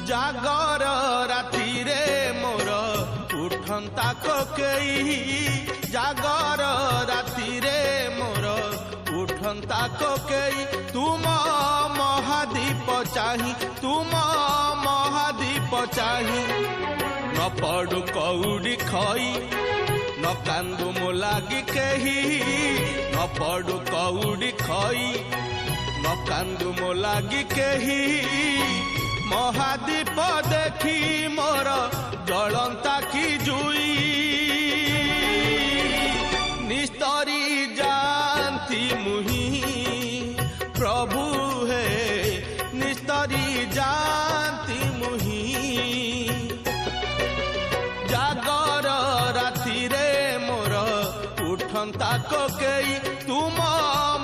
जागर राति रे मोर उठंता कोकेई जागर राति रे मोर उठंता कोकेई तुम महादीप चाही तुम महादीप चाही न पड़ू कौड़ी खई न कांदू मो लागी केही न पड़ू कौड़ी खई न कांदू मो लागी केही महादीप देखी मोर जलंता की जुई निस्तरी जानती मुही प्रभु है निस्तरी जानती मुही जागर राति रे मोर उठंता कोकेई तुम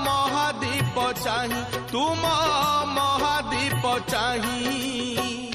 महादीप चाही तुम महादीप चाही।